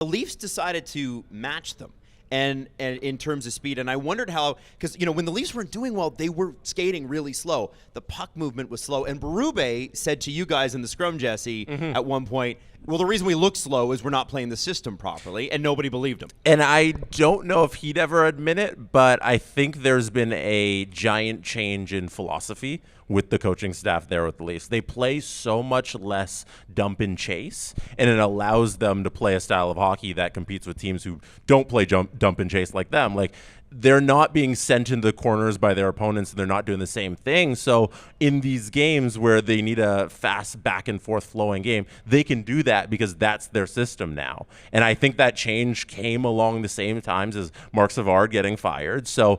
the Leafs decided to match them. And in terms of speed, and I wondered how, because when the Leafs weren't doing well, they were skating really slow. The puck movement was slow, and Berube said to you guys in the scrum, Jesse, at one point, well, the reason we look slow is we're not playing the system properly, and nobody believed him. And I don't know if he'd ever admit it, but I think there's been a giant change in philosophy with the coaching staff there with the Leafs. They play so much less dump and chase, and it allows them to play a style of hockey that competes with teams who don't play dump and chase like them. Like, they're not being sent into the corners by their opponents, and they're not doing the same thing. So in these games where they need a fast back and forth flowing game, they can do that because that's their system now. And I think that change came along the same times as Marc Savard getting fired. So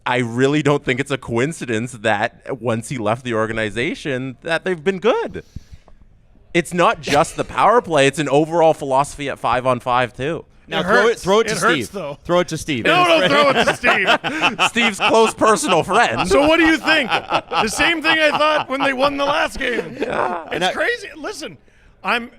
I really don't think it's a coincidence that once he left the organization that they've been good. It's not just the power play. It's an overall philosophy at 5-on-5 too. Now throw it to Steve. Throw it to Steve. No, don't throw it to Steve. Steve's close personal friend. So what do you think? The same thing I thought when they won the last game. Yeah. It's crazy. Listen, I'm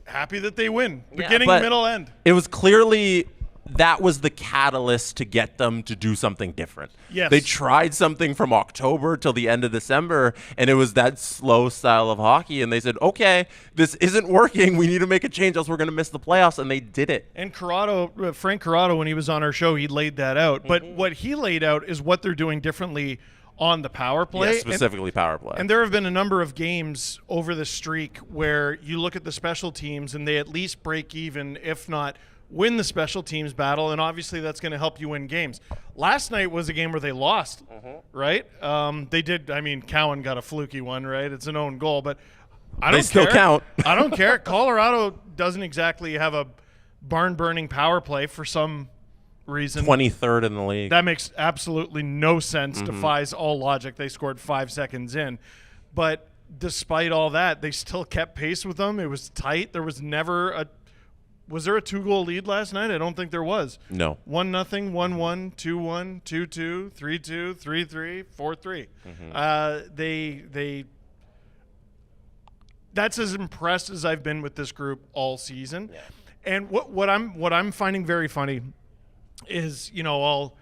happy that they win. Beginning, middle, end. It was clearly that was the catalyst to get them to do something different. Yes. They tried something from October till the end of December, and it was that slow style of hockey, and they said, okay, this isn't working. We need to make a change, else we're going to miss the playoffs, and they did it. And Frank Corrado, when he was on our show, he laid that out. But what he laid out is what they're doing differently on the power play. Yeah, specifically power play. And there have been a number of games over the streak where you look at the special teams, and they at least break even, if not win the special teams battle, and obviously that's going to help you win games. Last night was a game where they lost, right? They did. I mean, Cowan got a fluky one, right? It's an own goal, but I don't care. They still count. I don't care. Colorado doesn't exactly have a barn-burning power play for some reason. 23rd in the league. That makes absolutely no sense. Defies all logic. They scored 5 seconds in. But despite all that, they still kept pace with them. It was tight. There was never a Was there a 2-goal lead last night? I don't think there was. No. 1-0, 1-1, 2-1, 2-2, 3-2, 3-3, 4-3. They that's as impressed as I've been with this group all season. Yeah. And what I'm finding very funny is, while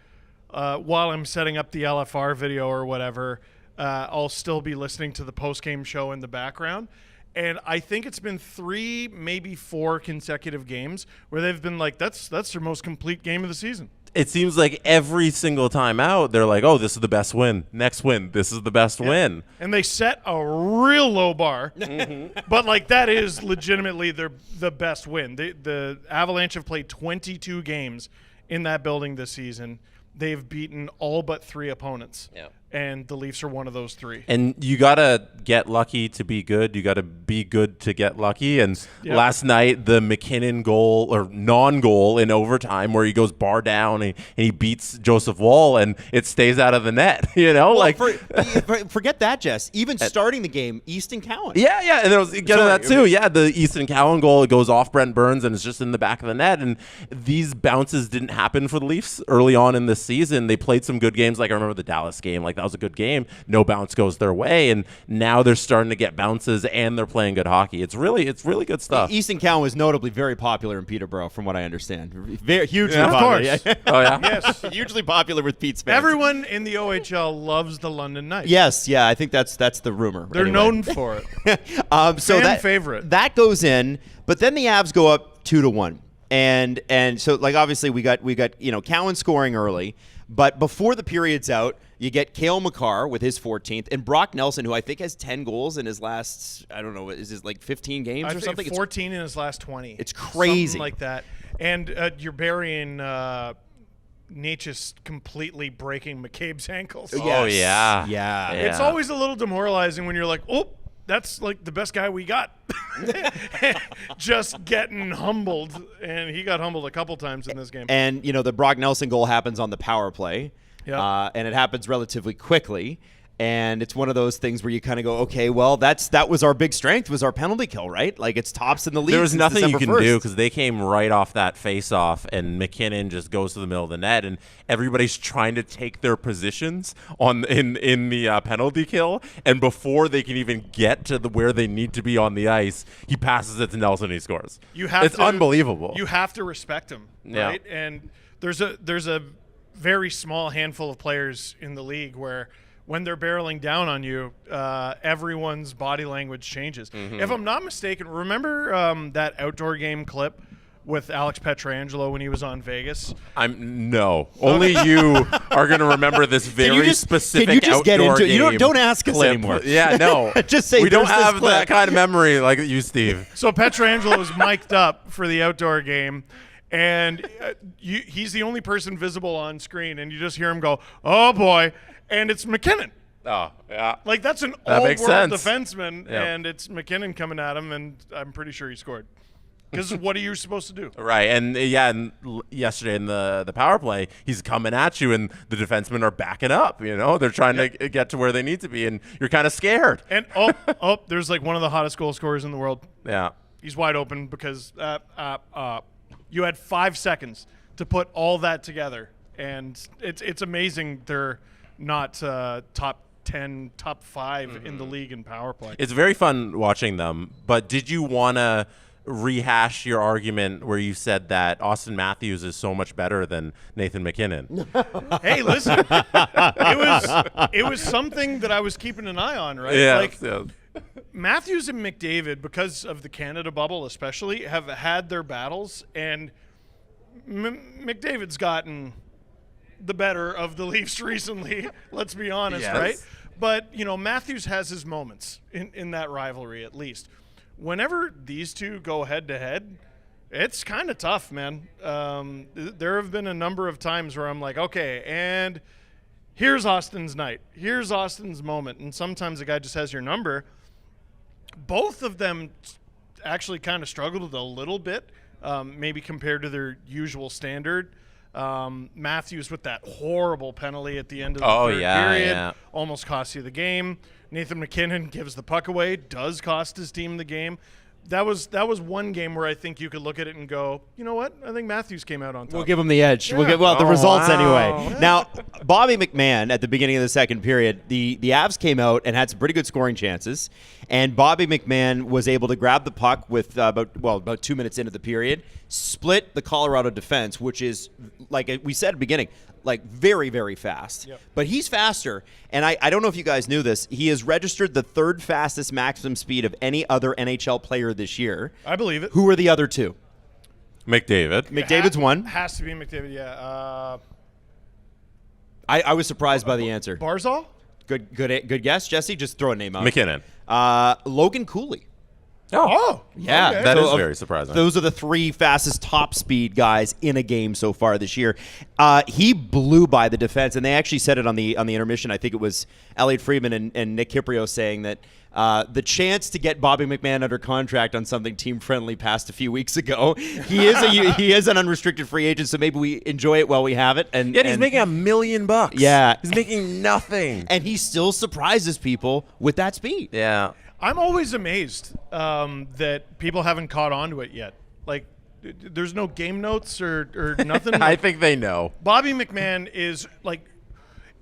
I'm setting up the LFR video or whatever, I'll still be listening to the post-game show in the background. And I think it's been 3, maybe 4 consecutive games where they've been like, that's their most complete game of the season. It seems like every single time out, they're like, oh, this is the best win. Next win, this is the best win. And they set a real low bar. But, that is legitimately the best win. The Avalanche have played 22 games in that building this season. They've beaten all but 3 opponents. Yeah. And the Leafs are one of those 3. And you got to get lucky to be good. You got to be good to get lucky. And last night, the McKinnon goal or non-goal in overtime where he goes bar down and he beats Joseph Woll and it stays out of the net, Forget that, Jess. Even starting the game, Easton Cowan. Yeah. And there was that too. Yeah, the Easton Cowan goal, it goes off Brent Burns and it's just in the back of the net. And these bounces didn't happen for the Leafs early on in this season. They played some good games. Like I remember the Dallas game. That was a good game. No bounce goes their way, and now they're starting to get bounces, and they're playing good hockey. It's really good stuff. Easton Cowan was notably very popular in Peterborough, from what I understand. Very hugely popular. Of course. Oh yeah, yes, hugely popular with Pete's fans. Everyone in the OHL loves the London Knights. Yes, I think that's the rumor. They're known for it. So Fan favorite. That goes in, but then the Avs go up 2-1, and so obviously we got Cowan scoring early, but before the period's out. You get Cale Makar with his 14th, and Brock Nelson, who I think has 10 goals in his last, I don't know, is his 15 games or something? 14 in his last 20. It's crazy. Something like that. And you're burying Natchez completely breaking McCabe's ankles. Yes. Oh, yeah. Yeah. It's always a little demoralizing when you're like, oh, that's the best guy we got. Just getting humbled, and he got humbled a couple times in this game. And, the Brock Nelson goal happens on the power play. Yep. And it happens relatively quickly. And it's one of those things where you kind of go, okay, well, that was our big strength, was our penalty kill, right? Like, it's tops in the league. There was since nothing you December can 1st. do because they came right off that face-off, and McKinnon just goes to the middle of the net, and everybody's trying to take their positions in the penalty kill, and before they can even get to where they need to be on the ice, he passes it to Nelson and he scores. It's unbelievable. You have to respect him, right? Yeah. And there's a very small handful of players in the league where when they're barreling down on you, everyone's body language changes. If I'm not mistaken, remember that outdoor game clip with Alex Pietrangelo when he was on Vegas? No. Only you are going to remember this very specific Can you just get outdoor into it? game Don't ask us clip. anymore. Yeah, no. Just say we don't there's this have clip. that kind of memory like you, Steve. So Pietrangelo was mic'd up for the outdoor game, and he's the only person visible on screen, and you just hear him go, "Oh boy," and it's McKinnon. Oh, yeah. Like, that's an That makes all-world sense. defenseman, Yep. and it's McKinnon coming at him, and I'm pretty sure he scored. Because what are you supposed to do? Right, and yesterday in the power play, he's coming at you, and the defensemen are backing up. They're trying to get to where they need to be, and you're kind of scared. And there's like one of the hottest goal scorers in the world. Yeah, He's wide open because you had 5 seconds to put all that together, and it's amazing they're not top 10, top 5 in the league in power play. it's very fun watching them. But did you want to rehash your argument where you said that Austin Matthews is so much better than Nathan McKinnon? Hey, listen, it was something that I was keeping an eye on, right? Yeah. Like, Matthews and McDavid, because of the Canada bubble especially, have had their battles, and McDavid's gotten the better of the Leafs recently, let's be honest, Yes. right? But, Matthews has his moments in that rivalry, at least. Whenever these two go head-to-head, it's kind of tough, man. There have been a number of times where I'm like, okay, and here's Austin's night. Here's Austin's moment. And sometimes the guy just has your number. Both of them actually kind of struggled a little bit, maybe compared to their usual standard. Matthews with that horrible penalty at the end of the third period almost cost you the game. Nathan McKinnon gives the puck away, does cost his team the game. That was one game where I think you could look at it and go, you know what? I think Matthews came out on top. We'll give him the edge. Yeah. We'll get the results wow. anyway. Now, Bobby McMann at the beginning of the second period, the Avs came out and had some pretty good scoring chances, and Bobby McMann was able to grab the puck with about 2 minutes into the period, split the Colorado defense, which is, like we said at the beginning, like very, very fast. Yep. But he's faster, and I don't know if you guys knew this. He has registered the third fastest maximum speed of any other NHL player this year. I believe it. Who are the other two? McDavid. McDavid's one. Has to be McDavid, yeah. I was surprised by the answer. Barzal? Good guess, Jesse. Just throw a name out. McKinnon. Logan Cooley. Oh, Yeah, okay. That is So, very surprising. Those are the three fastest top speed guys in a game so far this year. He blew by the defense, and they actually said it on the intermission. I think it was Elliot Friedman and Nick Kiprio saying that the chance to get Bobby McMann under contract on something team friendly passed a few weeks ago. He is an unrestricted free agent, so maybe we enjoy it while we have it. And He's making $1 million. Yeah. He's making nothing. and he still surprises people with that speed. Yeah. I'm always amazed that people haven't caught on to it yet. Like, there's no game notes or nothing. I think they know. Bobby McMann is like,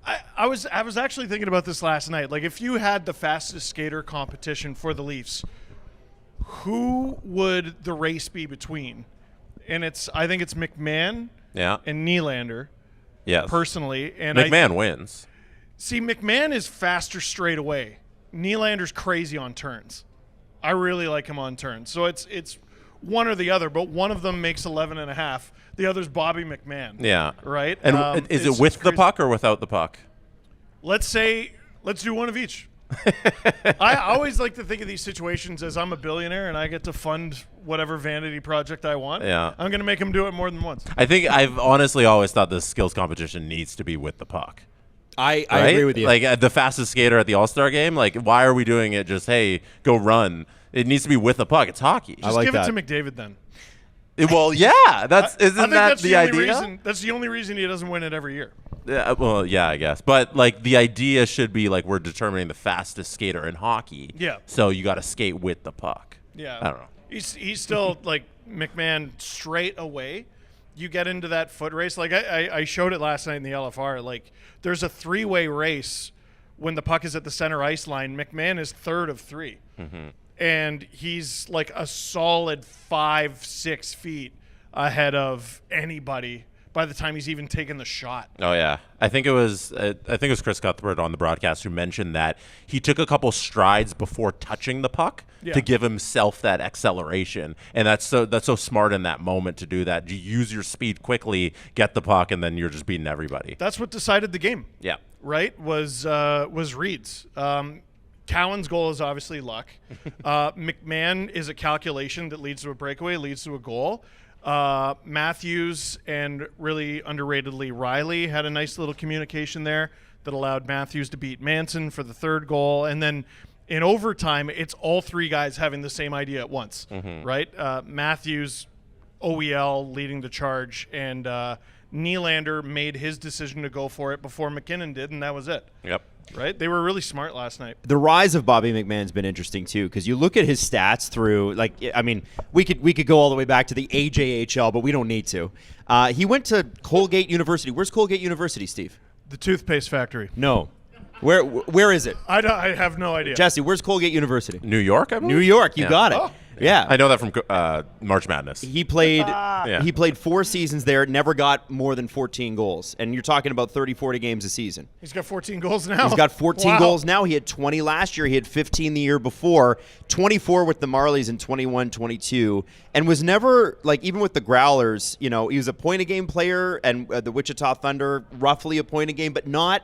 I was actually thinking about this last night. Like, if you had the fastest skater competition for the Leafs, who would the race be between? And I think it's McMann Yeah. and Nylander, Yes. personally. And McMahon wins. See, McMahon is faster straight away. Nylander's crazy on turns. I really like him on turns. So it's one or the other, but one of them makes 11 and a half. The other's Bobby McMann. Yeah. Right? And is it's it with the crazy. puck or without the puck? Let's do one of each. I always like to think of these situations as I'm a billionaire and I get to fund whatever vanity project I want. Yeah. I'm going to make him do it more than once. I think I've honestly always thought the skills competition needs to be with the puck. I Right? agree with you. Like the fastest skater at the All-Star game, like why are we doing it just, hey, go run? It needs to be with the puck. It's hockey. I like Give that. it to McDavid then. Well, yeah, I isn't think that that's the only idea? That's the only reason he doesn't win it every year. Well, yeah, I guess. But, like, the idea should be, like, we're determining the fastest skater in hockey. Yeah. So you got to skate with the puck. Yeah. I don't know. He's still, like, McMann straight away. You get into that foot race. Like, I showed it last night in the LFR. Like, there's a 3-way race when the puck is at the center ice line. McMann is third of 3. Mm-hmm. And he's, like, a solid 5-6 feet ahead of anybody by the time he's even taken the shot. Oh yeah, I think it was Chris Cuthbert on the broadcast who mentioned that he took a couple strides before touching the puck to give himself that acceleration, and that's so smart in that moment to do that. You use your speed quickly, get the puck, and then you're just beating everybody. That's what decided the game. Yeah, right. Was Reed's. Cowan's goal is obviously luck. McMann is a calculation that leads to a breakaway, leads to a goal. Matthews and really underratedly Riley had a nice little communication there that allowed Matthews to beat Manson for the third goal. And then in overtime, it's all 3 guys having the same idea at once, right? Matthews, OEL leading the charge, and Nylander made his decision to go for it before McKinnon did, and that was it. Yep. Right? They were really smart last night. The rise of Bobby McMann's been interesting too, because you look at his stats through, like, I mean, we could go all the way back to the AJHL, but we don't need to. He went to Colgate University. Where's Colgate University, Steve? The toothpaste factory. No. Where is it? I have no idea. Jesse, where's Colgate University? New York, I believe? New York, you got it. Oh. Yeah. I know that from March Madness. He played 4 seasons there, never got more than 14 goals. And you're talking about 30, 40 games a season. He's got 14 goals now. He's got 14 Wow. goals now. He had 20 last year. He had 15 the year before, 24 with the Marlies and 21, 22. And was never, like, even with the Growlers, you know, he was a point-a-game player, and the Wichita Thunder, roughly a point a game, but not,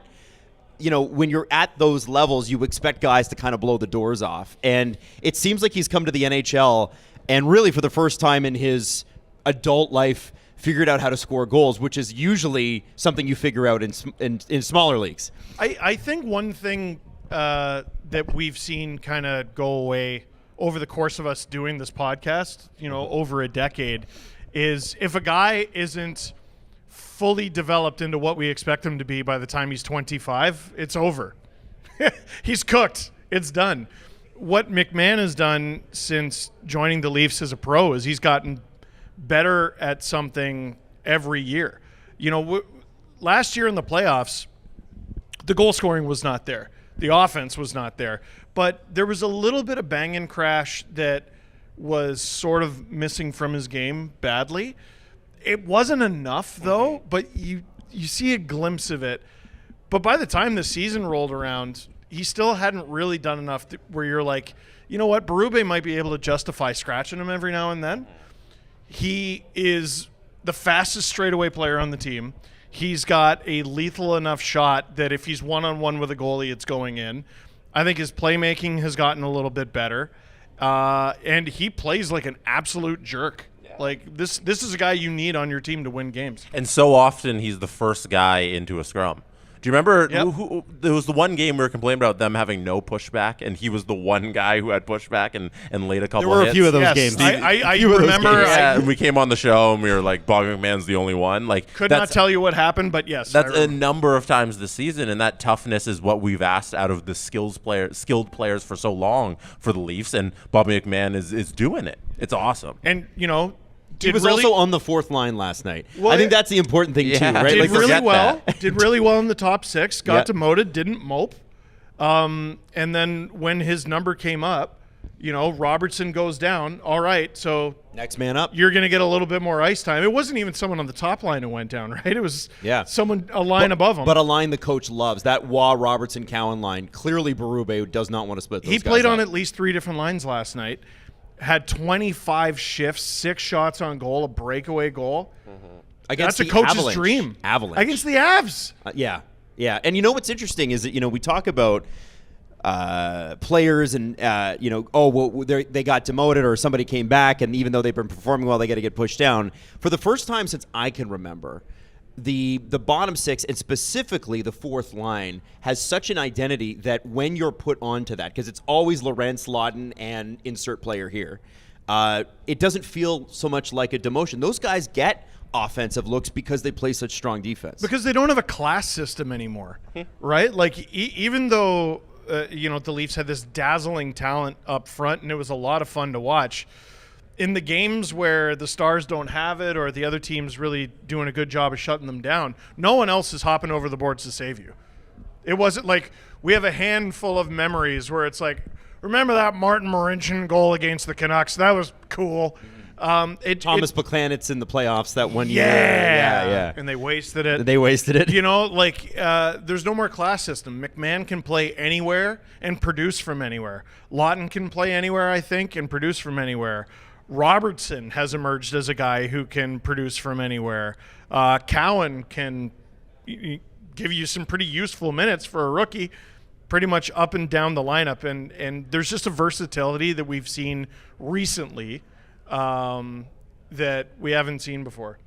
you know, when you're at those levels, you expect guys to kind of blow the doors off. And it seems like he's come to the NHL and really for the first time in his adult life figured out how to score goals, which is usually something you figure out in smaller leagues. I think one thing that we've seen kind of go away over the course of us doing this podcast, you know, over a decade, is if a guy isn't fully developed into what we expect him to be by the time he's 25, it's over. He's cooked. It's done. What McMann has done since joining the Leafs as a pro is he's gotten better at something every year. You know, last year in the playoffs, the goal scoring was not there. The offense was not there. But there was a little bit of bang and crash that was sort of missing from his game badly. It wasn't enough, though, but you see a glimpse of it. But by the time the season rolled around, he still hadn't really done enough where you're like, you know what, Berube might be able to justify scratching him every now and then. He is the fastest straightaway player on the team. He's got a lethal enough shot that if he's one-on-one with a goalie, it's going in. I think his playmaking has gotten a little bit better. And he plays like an absolute jerk. Like, this is a guy you need on your team to win games. And so often he's the first guy into a scrum. Do you remember there was the one game we were complaining about them having no pushback, and he was the one guy who had pushback and laid a couple There were hits? a few of those Yes, games. I remember. Yeah, and we came on the show and we were like, Bobby McMann's the only one. Like, Could not tell you what happened, but yes. That's a number of times this season, and that toughness is what we've asked out of the skilled players for so long for the Leafs, and Bobby McMann is doing it. It's awesome. And, you know, He was also on the fourth line last night. Well, I think that's the important thing, too, right? Did Like, really forget well. that. Did really well in the top 6. Got Yeah. demoted. Didn't mope. And then when his number came up, you know, Robertson goes down. All right, so Next man up. you're going to get a little bit more ice time. It wasn't even someone on the top line who went down, right? It was someone a line above him. But a line the coach loves. That Robertson-Cowan line. Clearly, Berube does not want to split those He guys played on up. at least 3 different lines last night. Had 25 shifts, 6 shots on goal, a breakaway goal. Against That's a the coach's Avalanche. dream. Avalanche. Against the Avs. Yeah. And you know what's interesting is that, you know, we talk about players and, you know, they got demoted or somebody came back, and even though they've been performing well, they got to get pushed down. For the first time since I can remember, the bottom 6 and specifically the fourth line has such an identity that when you're put onto that, because it's always Lorentz, Lawton, and insert player here, it doesn't feel so much like a demotion. Those guys get offensive looks because they play such strong defense. Because they don't have a class system anymore, right? Like even though the Leafs had this dazzling talent up front, and it was a lot of fun to watch. In the games where the Stars don't have it, or the other team's really doing a good job of shutting them down, no one else is hopping over the boards to save you. It wasn't like we have a handful of memories where it's like, remember that Martin Marincin goal against the Canucks? That was cool. Thomas Buchanan's in the playoffs that one year. Yeah. And they wasted it. There's no more class system. McMann can play anywhere and produce from anywhere. Lawton can play anywhere, I think, and produce from anywhere. Robertson has emerged as a guy who can produce from anywhere. Cowan can give you some pretty useful minutes for a rookie, pretty much up and down the lineup. And there's just a versatility that we've seen recently that we haven't seen before.